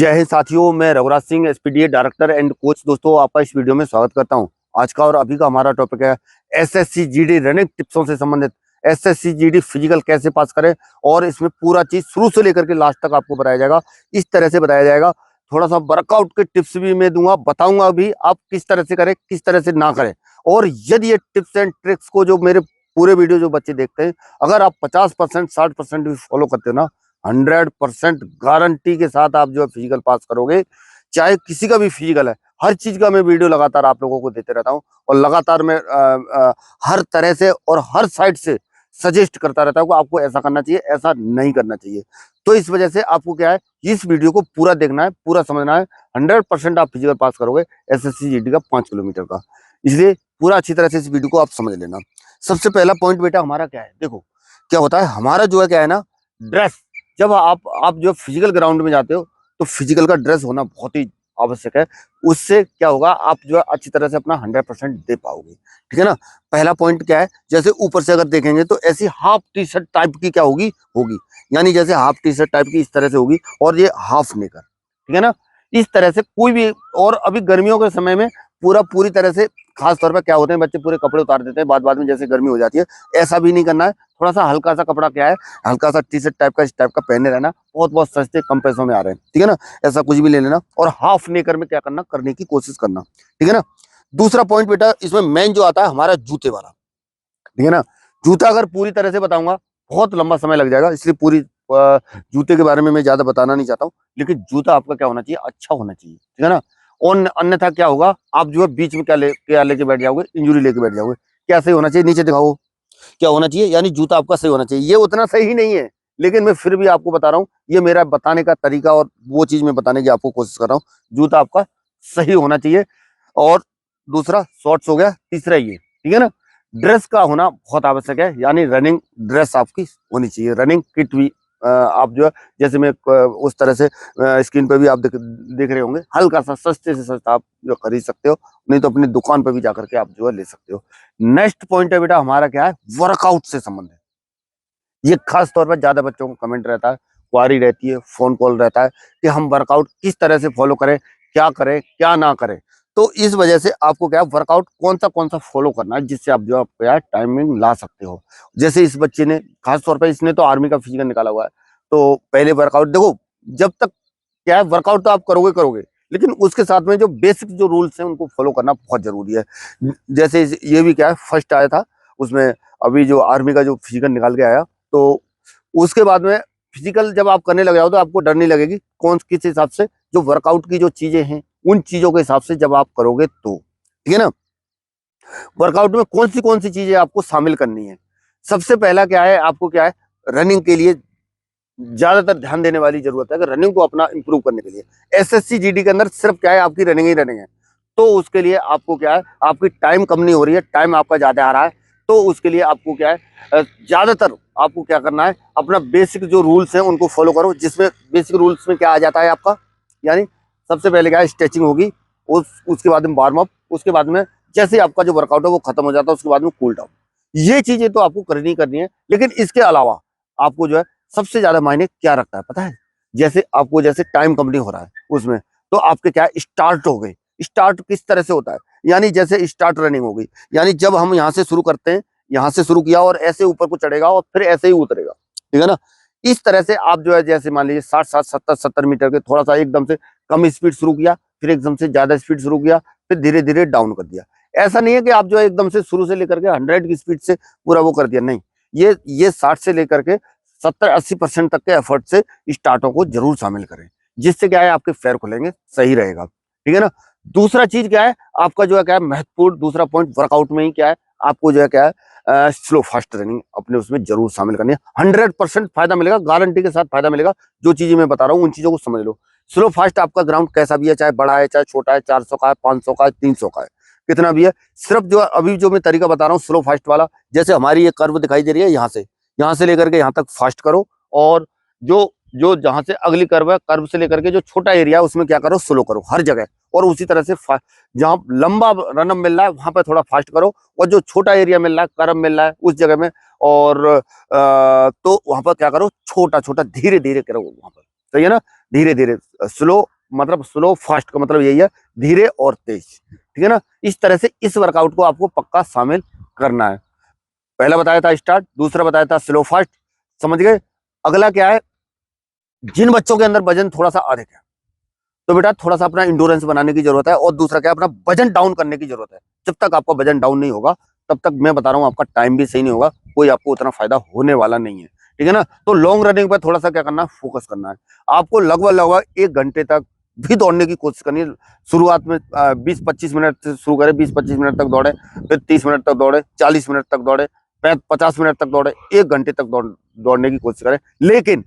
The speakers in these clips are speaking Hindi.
जय हिंद साथियों, मैं Raghuraj Singh SPDA director and coach. दोस्तों, आपका इस वीडियो में स्वागत करता हूं। आज का और अभी का हमारा टॉपिक है एसएससी जीडी रनिंग टिप्सों से संबंधित। एसएससी जीडी फिजिकल कैसे पास करें, और इसमें पूरा चीज शुरू से लेकर के लास्ट तक आपको बताया जाएगा। इस तरह से बताया जाएगा। थोड़ा सा वर्कआउट के टिप्स भी मैं दूंगा, बताऊंगा भी आप किस तरह से करें, किस तरह से ना करें। और यदि ये टिप्स एंड ट्रिक्स को जो मेरे पूरे वीडियो जो बच्चे देखते हैं, अगर आप 50% 60% भी फॉलो करते हो ना, 100% गारंटी के साथ आप जो है फिजिकल पास करोगे। चाहे किसी का भी फिजिकल है, हर चीज का मैं वीडियो लगातार आप लोगों को देते रहता हूँ, और लगातार मैं हर तरह से और हर साइड से सजेस्ट करता रहता हूँ कि आपको ऐसा करना चाहिए, ऐसा नहीं करना चाहिए। तो इस वजह से आपको क्या है, इस वीडियो को पूरा देखना है, पूरा समझना है। 100% आप फिजिकल पास करोगे एसएससी जीडी का 5 किलोमीटर का। इसलिए पूरा अच्छी तरह से इस वीडियो को आप समझ लेना। सबसे पहला पॉइंट बेटा हमारा क्या है, देखो क्या होता है हमारा जो है, क्या है ना, ड्रेस। जब आप जो फिजिकल ग्राउंड में जाते हो, तो फिजिकल का ड्रेस होना बहुत ही आवश्यक है। उससे क्या होगा, आप जो है अच्छी तरह से अपना 100% दे पाओगे। ठीक है ना। पहला पॉइंट क्या है, जैसे ऊपर से अगर देखेंगे तो ऐसी हाफ टी शर्ट टाइप की क्या होगी होगी यानी जैसे हाफ टी शर्ट टाइप की इस तरह से होगी, और ये हाफ नेकर। ठीक है ना। इस तरह से कोई भी, और अभी गर्मियों के समय में पूरी तरह से खास तौर पर क्या होते हैं, बच्चे पूरे कपड़े उतार देते हैं बाद में जैसे गर्मी हो जाती है। ऐसा भी नहीं करना है। थोड़ा सा हल्का सा कपड़ा क्या है, हल्का सा टी शर्ट टाइप का इस टाइप का पहने रहना। बहुत सस्ते कम पैसों में आ रहे हैं। ठीक है ना। ऐसा कुछ भी ले लेना, और हाफ नेकर में क्या करना, करने की कोशिश करना। ठीक है ना। दूसरा पॉइंट बेटा इसमें मेन जो आता है हमारा जूते वाला। ठीक है ना। जूता अगर पूरी तरह से बताऊंगा बहुत लंबा समय लग जाएगा, इसलिए पूरी जूते के बारे में मैं ज्यादा बताना नहीं चाहता हूँ। लेकिन जूता आपका क्या होना चाहिए, अच्छा होना चाहिए। ठीक है ना। और अन्यथा क्या होगा, आप जो है बीच में क्या लेके बैठ जाओगे, इंजुरी लेके बैठ जाओगे। क्या सही होना चाहिए, नीचे दिखाओ, क्या होना चाहिए, यानी जूता आपका सही होना चाहिए। ये उतना सही नहीं है, लेकिन मैं फिर भी आपको बता रहा हूँ। ये मेरा बताने का तरीका, और वो चीज मैं बताने की आपको कोशिश कर रहा हूँ। जूता आपका सही होना चाहिए। और दूसरा शॉर्ट्स हो गया, तीसरा ये। ठीक है ना। ड्रेस का होना बहुत आवश्यक है, यानी रनिंग ड्रेस आपकी होनी चाहिए। रनिंग किट भी आप जो है, जैसे मैं उस तरह से स्क्रीन पे भी आप देख रहे होंगे, हल्का सा सस्ते से सस्ता आप जो खरीद सकते हो, नहीं तो अपनी दुकान पर भी जाकर के आप जो है ले सकते हो। नेक्स्ट पॉइंट है बेटा हमारा क्या है, वर्कआउट से संबंधित। ये खास तौर पर ज्यादा बच्चों को कमेंट रहता है, क्वारी रहती है, फोन कॉल रहता है कि हम वर्कआउट किस तरह से फॉलो करें, क्या करें क्या ना करें। तो इस वजह से आपको क्या है, वर्कआउट कौन सा फॉलो करना है, जिससे आप जो है क्या टाइमिंग ला सकते हो। जैसे इस बच्चे ने खास तौर पर, इसने तो आर्मी का फिजिकल निकाला हुआ है। तो पहले वर्कआउट देखो, जब तक क्या है, वर्कआउट तो आप करोगे करोगे, लेकिन उसके साथ में जो बेसिक जो रूल्स हैं उनको फॉलो करना बहुत जरूरी है। जैसे ये भी क्या है, फर्स्ट आया था उसमें, अभी जो आर्मी का जो फिजिकल निकाल के आया, तो उसके बाद में फिजिकल जब आप करने लग जाओ तो आपको डर नहीं लगेगी, कौन किस हिसाब से जो वर्कआउट की जो चीजें हैं, उन चीजों के हिसाब से जब आप करोगे तो। ठीक है ना। वर्कआउट में कौन सी चीजें आपको शामिल करनी है। सबसे पहला क्या है, आपको क्या है, रनिंग के लिए ज्यादातर ध्यान देने वाली जरूरत है, अगर रनिंग को अपना इंप्रूव करने के लिए। एसएससी जीडी के अंदर सिर्फ क्या है, आपकी रनिंग ही रनिंग है। तो उसके लिए आपको क्या है, आपकी टाइम कम नहीं हो रही है, टाइम आपका ज्यादा आ रहा है। तो उसके लिए आपको क्या है, ज्यादातर आपको क्या करना है, अपना बेसिक जो रूल्स हैं उनको फॉलो करो। जिसमें बेसिक रूल्स में क्या आ जाता है आपका, यानी सबसे पहले क्या है, स्ट्रेचिंग होगी, उसके बाद में वार्म अप, उसके बाद में जैसे आपका जो वर्कआउट है वो खत्म हो जाता है, उसके बाद में कूल डाउन। ये चीजें तो आपको करनी है। लेकिन इसके अलावा आपको जो है सबसे ज्यादा मायने क्या रखता है पता है, जैसे आपको जैसे टाइम कम नहीं हो रहा है उसमें, तो आपके क्या है, स्टार्ट हो गए। स्टार्ट किस तरह से होता है, यानी जैसे स्टार्ट रनिंग हो गई, यानी जब हम यहाँ से शुरू करते हैं, यहाँ से शुरू किया और ऐसे ऊपर को चढ़ेगा और फिर ऐसे ही उतरेगा। ठीक है ना। इस तरह से आप जो है, जैसे मान लीजिए 60 60 70 70 मीटर के, थोड़ा सा एकदम से कम स्पीड शुरू किया, फिर एकदम से ज्यादा स्पीड शुरू किया, फिर धीरे धीरे डाउन कर दिया। ऐसा नहीं है कि आप जो है एकदम से शुरू से लेकर के 100 की स्पीड से पूरा वो कर दिया, नहीं। ये 60 से लेकर के 70 80% तक के एफर्ट से स्टार्टों को जरूर शामिल करें, जिससे क्या है, आपके पैर खुलेंगे, सही रहेगा। ठीक है ना। दूसरा चीज क्या है, आपका जो है क्या है, महत्वपूर्ण दूसरा पॉइंट वर्कआउट में ही क्या है, आपको जो है क्या है, स्लो फास्ट रनिंग अपने उसमें जरूर शामिल करनी है। 100% फायदा मिलेगा, गारंटी के साथ फायदा मिलेगा। जो चीजें मैं बता रहा हूँ उन चीजों को समझ लो। स्लो फास्ट आपका ग्राउंड कैसा भी है, चाहे बड़ा है चाहे छोटा है, 400 का है, 500 का है, 300 का है, कितना भी है, सिर्फ जो अभी जो मैं तरीका बता रहा हूँ स्लो फास्ट वाला, जैसे हमारी ये कर्व दिखाई दे रही है, यहाँ से लेकर के यहाँ तक फास्ट करो, और जो जो जहां से अगली कर्व है, कर्व से लेकर के जो छोटा एरिया है उसमें क्या करो, स्लो करो हर जगह। और उसी तरह से जहां लंबा रनअप मिल रहा है वहां पर थोड़ा फास्ट करो, और जो छोटा एरिया मिल रहा है, कर्व मिल रहा है उस जगह में, और तो वहां पर क्या करो, छोटा छोटा धीरे धीरे करो वहां पर। सही है ना। धीरे धीरे, स्लो मतलब स्लो फास्ट का मतलब यही है, धीरे और तेज, ठीक है ना। इस तरह से इस वर्कआउट को आपको पक्का शामिल करना है। पहला बताया था स्टार्ट, दूसरा बताया था स्लो फास्ट, समझ गए। अगला क्या है, जिन बच्चों के अंदर वजन थोड़ा सा अधिक है तो बेटा थोड़ा सा अपना इंडोरेंस बनाने की जरूरत है, और दूसरा क्या है, अपना वजन डाउन करने की जरूरत है। जब तक आपका वजन डाउन नहीं होगा तब तक मैं बता रहा हूं आपका टाइम भी सही नहीं होगा, कोई आपको उतना फायदा होने वाला नहीं है, ठीक है ना। तो लॉन्ग रनिंग पर थोड़ा सा क्या करना है, फोकस करना है। आपको लगभग लगभग 1 घंटे तक भी दौड़ने की कोशिश करनी है। शुरुआत में 20-25 मिनट से शुरू करें, 20-25 मिनट तक दौड़े, फिर 30 मिनट तक दौड़े, 40 मिनट तक दौड़े, 50 मिनट तक दौड़े, 1 घंटे तक दौड़ने की कोशिश करें। लेकिन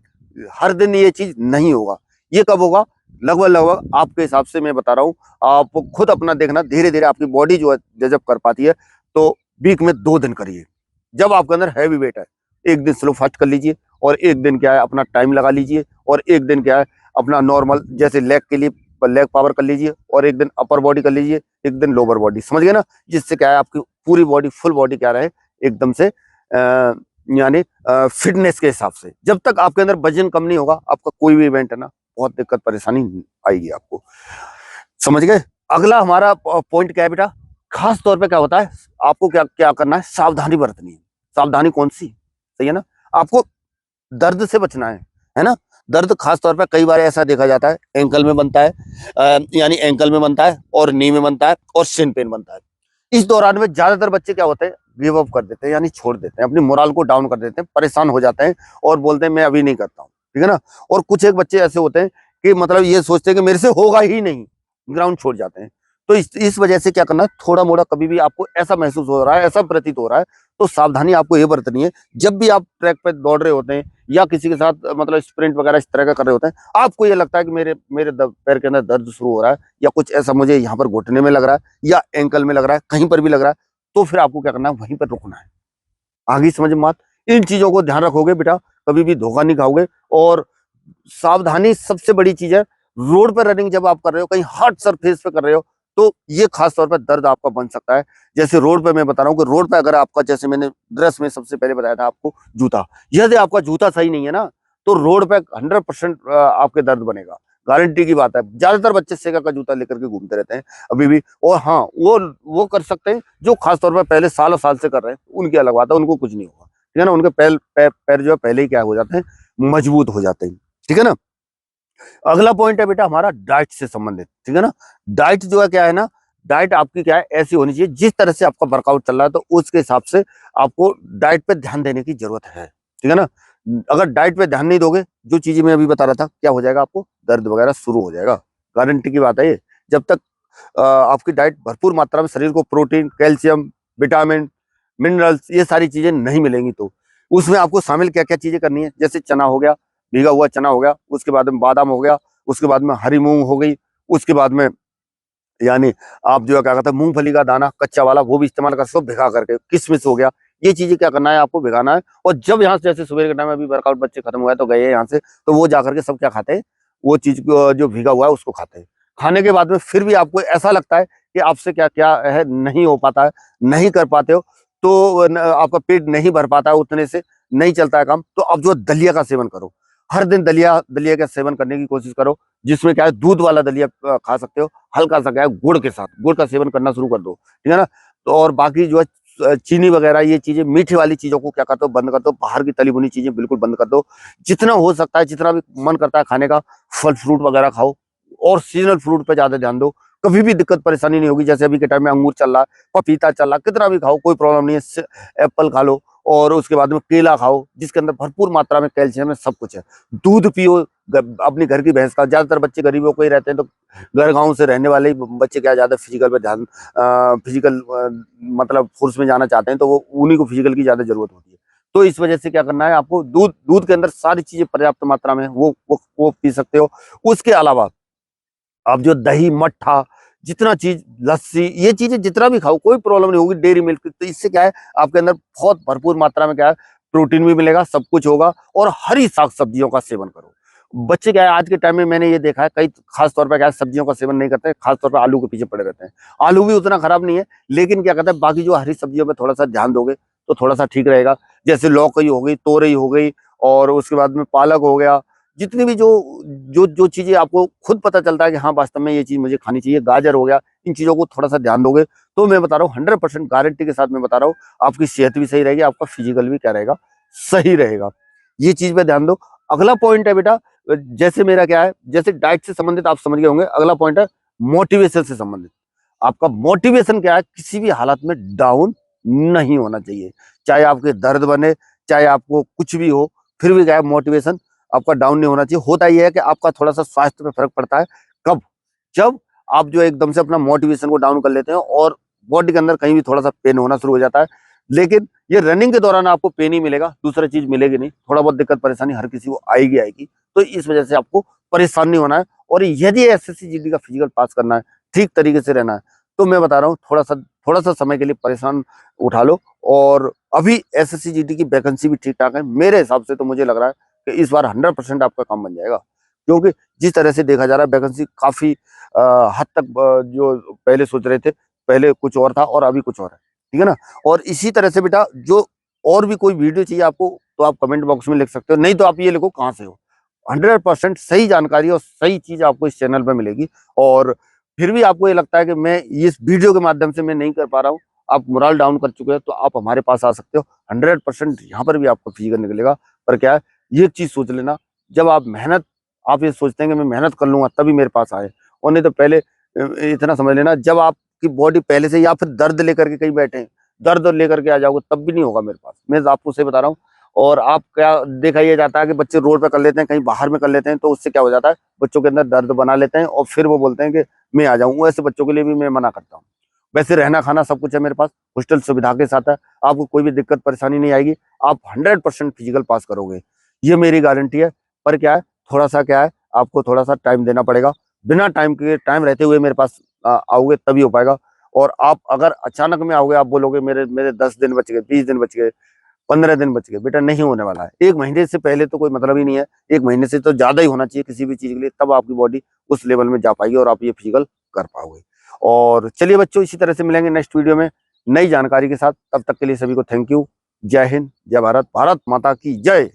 हर दिन ये चीज नहीं होगा। ये कब होगा, लगभग लगभग आपके हिसाब से मैं बता रहा हूँ, आप खुद अपना देखना, धीरे धीरे आपकी बॉडी जो है जब कर पाती है तो वीक में 2 दिन करिए। जब आपके अंदर हैवी वेट है, एक दिन स्लो फास्ट कर लीजिए, और एक दिन क्या है अपना टाइम लगा लीजिए, और एक दिन क्या है अपना नॉर्मल जैसे लेग के लिए लेग पावर कर लीजिए, और एक दिन अपर बॉडी कर लीजिए, एक दिन लोअर बॉडी, समझ गए ना। जिससे क्या है आपकी पूरी बॉडी फुल बॉडी क्या रहे एकदम से यानी फिटनेस के हिसाब से। जब तक आपके अंदर वजन कम नहीं होगा, आपका कोई भी इवेंट है ना, बहुत दिक्कत परेशानी आएगी आपको, समझ गए। अगला हमारा पॉइंट क्या है बेटा, खास तौर पे क्या होता है, आपको क्या क्या करना है, सावधानी बरतनी है। सावधानी कौन सी, सही है ना। आपको दर्द से बचना है ना। दर्द खास तौर पे कई बार ऐसा देखा जाता है एंकल में बनता है, यानी एंकल में बनता है, और नी में बनता है, और शिन पेन बनता है। इस दौरान में ज्यादातर बच्चे क्या होते हैं, गिव अप कर देते हैं, यानी छोड़ देते हैं, अपनी मोरल को डाउन कर देते हैं, परेशान हो जाते हैं, और बोलते हैं मैं अभी नहीं करता हूँ, ठीक है ना। और कुछ एक बच्चे ऐसे होते हैं कि मतलब ये सोचते हैं कि मेरे से होगा ही नहीं, ग्राउंड छोड़ जाते हैं। तो इस वजह से क्या करना है, थोड़ा मोड़ा कभी भी आपको ऐसा महसूस हो रहा है, ऐसा प्रतीत हो रहा है, तो सावधानी आपको ये बरतनी है। जब भी आप ट्रैक पे दौड़ रहे होते हैं या किसी के साथ मतलब स्प्रिंट वगैरह इस तरह का कर रहे होते हैं, आपको ये लगता है कि मेरे मेरे पैर के अंदर दर्द शुरू हो रहा है, या कुछ ऐसा मुझे यहाँ पर घुटने में लग रहा है, या एंकल में लग रहा है, कहीं पर भी लग रहा है, तो फिर आपको क्या करना है, वहीं पर रुकना है। आगे समझ में बात, इन चीजों को ध्यान रखोगे बेटा, कभी भी धोखा नहीं खाओगे। और सावधानी सबसे बड़ी चीज है। रोड पर रनिंग जब आप कर रहे हो, कहीं हार्ड सरफेस पे कर रहे हो, तो ये खास तौर पर दर्द आपका बन सकता है। जैसे रोड पे मैं बता रहा हूँ कि रोड पे अगर आपका, जैसे मैंने ड्रेस में सबसे पहले बताया था आपको, जूता, यदि आपका जूता सही नहीं है ना, तो रोड पे 100% आपके दर्द बनेगा, गारंटी की बात है। ज्यादातर बच्चे सेगा का जूता लेकर के घूमते रहते हैं अभी भी। और हाँ, वो कर सकते हैं जो खास तौर पर पहले सालों साल से कर रहे हैं, उनकी अलग बात है, उनको कुछ नहीं होगा, ठीक है ना। उनके पैर जो है पहले ही क्या हो जाते हैं, मजबूत हो जाते हैं, ठीक है ना। अगला पॉइंट है बेटा हमारा डाइट से संबंधित, ठीक है ना। डाइट जो है क्या है ना, डाइट आपकी क्या है, ऐसी होनी चाहिए जिस तरह से आपका वर्कआउट चल रहा है, तो उसके हिसाब से आपको डाइट पे ध्यान देने की जरूरत है, ठीक है ना। अगर डाइट पे ध्यान नहीं दोगे, जो चीजें मैं अभी बता रहा था, क्या हो जाएगा, आपको दर्द वगैरह शुरू हो जाएगा, गारंटी की बात है ये। जब तक आपकी डाइट भरपूर मात्रा में शरीर को प्रोटीन, कैल्शियम, विटामिन, मिनरल्स, ये सारी चीजें नहीं मिलेंगी, तो उसमें आपको शामिल क्या क्या चीजें करनी है, जैसे चना हो गया, भीगा हुआ चना हो गया, उसके बाद में बादाम हो गया, उसके बाद में हरी मूंग हो गई, उसके बाद में यानी आप जो है क्या कहते हैं, मूंगफली का दाना कच्चा वाला, वो भी इस्तेमाल कर सकते हो भिगा करके। किशमिश हो गया, ये चीजें क्या करना है, आपको भिगाना है। और जब यहाँ से, जैसे सुबह के टाइम में अभी वर्कआउट बच्चे खत्म हुआ है तो गए यहाँ से, तो वो जाकर के सब क्या खाते हैं, वो चीज जो भिगा हुआ है उसको खाते हैं। खाने के बाद में फिर भी आपको ऐसा लगता है कि आपसे क्या क्या है, नहीं हो पाता है, नहीं कर पाते हो, तो आपका पेट नहीं भर पाता है, उतने से नहीं चलता है काम, तो अब जो दलिया का सेवन करो। हर दिन दलिया दलिया का सेवन करने की कोशिश करो, जिसमें क्या है, दूध वाला दलिया खा सकते हो, हल्का सा क्या है, गुड़ के साथ गुड़ का सेवन करना शुरू कर दो, ठीक है ना। तो और बाकी जो है चीनी वगैरह, ये चीजें मीठी वाली चीजों को क्या कर दो, बंद कर दो। बाहर की तली भुनी चीजें बिल्कुल बंद कर दो। जितना हो सकता है, जितना भी मन करता है खाने का, फल फ्रूट वगैरह खाओ, और सीजनल फ्रूट पे ज्यादा ध्यान दो। कभी भी दिक्कत परेशानी नहीं होगी। जैसे अभी के टाइम में अंगूर चल रहा है, पपीता चल रहा है, कितना भी खाओ, कोई प्रॉब्लम नहीं है। एप्पल खा लो, और उसके बाद में केला खाओ, जिसके अंदर भरपूर मात्रा में कैल्शियम है, सब कुछ है। दूध पियो, अपनी घर की भैंस का। ज्यादातर बच्चे गरीबों को ही रहते हैं, तो घर गांव से रहने वाले ही बच्चे क्या ज्यादा फिजिकल पे ध्यान, फिजिकल मतलब फोर्स में जाना चाहते हैं, तो वो उन्हीं को फिजिकल की ज्यादा जरूरत होती है। तो इस वजह से क्या करना है आपको, दूध दूध के अंदर सारी चीजें पर्याप्त मात्रा में वो पी सकते हो। उसके अलावा आप जो दही, मट्ठा, जितना चीज, लस्सी, ये चीजें जितना भी खाओ, कोई प्रॉब्लम नहीं होगी। डेयरी मिल्क, तो इससे क्या है, आपके अंदर बहुत भरपूर मात्रा में क्या है, प्रोटीन भी मिलेगा, सब कुछ होगा। और हरी साग सब्जियों का सेवन करो। बच्चे क्या है, आज के टाइम में मैंने ये देखा है, कई खास तौर पर क्या है, सब्जियों का सेवन नहीं करते, खास तौर पर आलू के पीछे पड़े रहते हैं। आलू भी उतना खराब नहीं है, लेकिन क्या कहते हैं, बाकी जो हरी सब्जियों पे थोड़ा सा ध्यान दोगे तो थोड़ा सा ठीक रहेगा। जैसे लौकी हो गई, तोरई हो गई, और उसके बाद में पालक हो गया, जितनी भी जो जो जो चीजें आपको खुद पता चलता है कि हाँ वास्तव में ये चीज मुझे खानी चाहिए, गाजर हो गया, इन चीजों को थोड़ा सा ध्यान दोगे तो मैं बता रहा हूँ 100% गारंटी के साथ मैं बता रहा हूँ आपकी सेहत भी सही रहेगी, आपका फिजिकल भी क्या रहेगा, सही रहेगा। ये चीज पे ध्यान दो। अगला पॉइंट है बेटा, जैसे मेरा क्या है, जैसे डाइट से संबंधित आप समझ गए होंगे, अगला पॉइंट है मोटिवेशन से संबंधित। आपका मोटिवेशन क्या है, किसी भी हालत में डाउन नहीं होना चाहिए, चाहे आपके दर्द बने, चाहे आपको कुछ भी हो, फिर भी क्या है मोटिवेशन आपका डाउन नहीं होना चाहिए। होता यह है कि आपका थोड़ा सा स्वास्थ्य पे फर्क पड़ता है, कब, जब आप जो एकदम से अपना मोटिवेशन को डाउन कर लेते हैं और बॉडी के अंदर कहीं भी थोड़ा सा पेन होना शुरू हो जाता है। लेकिन ये रनिंग के दौरान आपको पेन ही मिलेगा, दूसरा चीज मिलेगी नहीं। थोड़ा बहुत दिक्कत परेशानी हर किसी को आएगी आएगी, तो इस वजह से आपको परेशान नहीं होना है। और यदि एसएससी जीडी का फिजिकल पास करना है, ठीक तरीके से रहना है, तो मैं बता रहा हूँ थोड़ा सा समय के लिए परेशान उठा लो। और अभी एसएससी जीडी की वैकेंसी भी ठीक ठाक है मेरे हिसाब से, तो मुझे लग रहा है कि इस बार 100% आपका काम बन जाएगा, क्योंकि जिस तरह से देखा जा रहा है वैकेंसी काफी हद तक जो पहले सोच रहे थे, पहले कुछ और था और अभी कुछ और है, ठीक है ना। और इसी तरह से बेटा जो और भी कोई वीडियो चाहिए आपको तो आप कमेंट बॉक्स में लिख सकते हो, नहीं तो आप ये लिखो कहाँ से हो। 100% सही जानकारी और सही चीज आपको इस चैनल पर मिलेगी। और फिर भी आपको ये लगता है कि मैं इस वीडियो के माध्यम से मैं नहीं कर पा रहा हूँ, आप मोरल डाउन कर चुके हैं, तो आप हमारे पास आ सकते हो। 100% यहाँ पर भी आपको फिजिकल निकलेगा। पर क्या है, ये चीज सोच लेना, जब आप मेहनत, आप ये सोचते हैं कि मैं मेहनत कर लूंगा तभी मेरे पास आए, और नहीं तो पहले इतना समझ लेना, जब आपकी बॉडी पहले से या फिर दर्द लेकर के कहीं बैठे हैं, दर्द लेकर के आ जाओगे तब भी नहीं होगा मेरे पास, मैं आपको सही बता रहा हूँ। और आप क्या देखा ये जाता है कि बच्चे रोड पे कर लेते हैं, कहीं बाहर में कर लेते हैं, तो उससे क्या हो जाता है, बच्चों के अंदर दर्द बना लेते हैं और फिर वो बोलते हैं कि मैं आ जाऊंगा। ऐसे बच्चों के लिए भी मैं मना करता हूँ। वैसे रहना खाना सब कुछ है मेरे पास, हॉस्टल सुविधा के साथ है, आपको कोई भी दिक्कत परेशानी नहीं आएगी, आप 100% फिजिकल पास करोगे, ये मेरी गारंटी है। पर क्या है, थोड़ा सा क्या है, आपको थोड़ा सा टाइम देना पड़ेगा। बिना टाइम के, टाइम रहते हुए मेरे पास आओगे तभी हो पाएगा। और आप अगर अचानक में आओगे, आप बोलोगे मेरे मेरे 10 दिन बच गए, 20 दिन बच गए, 15 दिन बच गए, बेटा नहीं होने वाला है। 1 महीने से पहले तो कोई मतलब ही नहीं है, 1 महीने से तो ज्यादा ही होना चाहिए किसी भी चीज के लिए, तब आपकी बॉडी उस लेवल में जा पाएगी और आप ये फिजिकल कर पाओगे। और चलिए बच्चों, इसी तरह से मिलेंगे नेक्स्ट वीडियो में नई जानकारी के साथ। तब तक के लिए सभी को थैंक यू। जय हिंद, जय भारत, भारत माता की जय।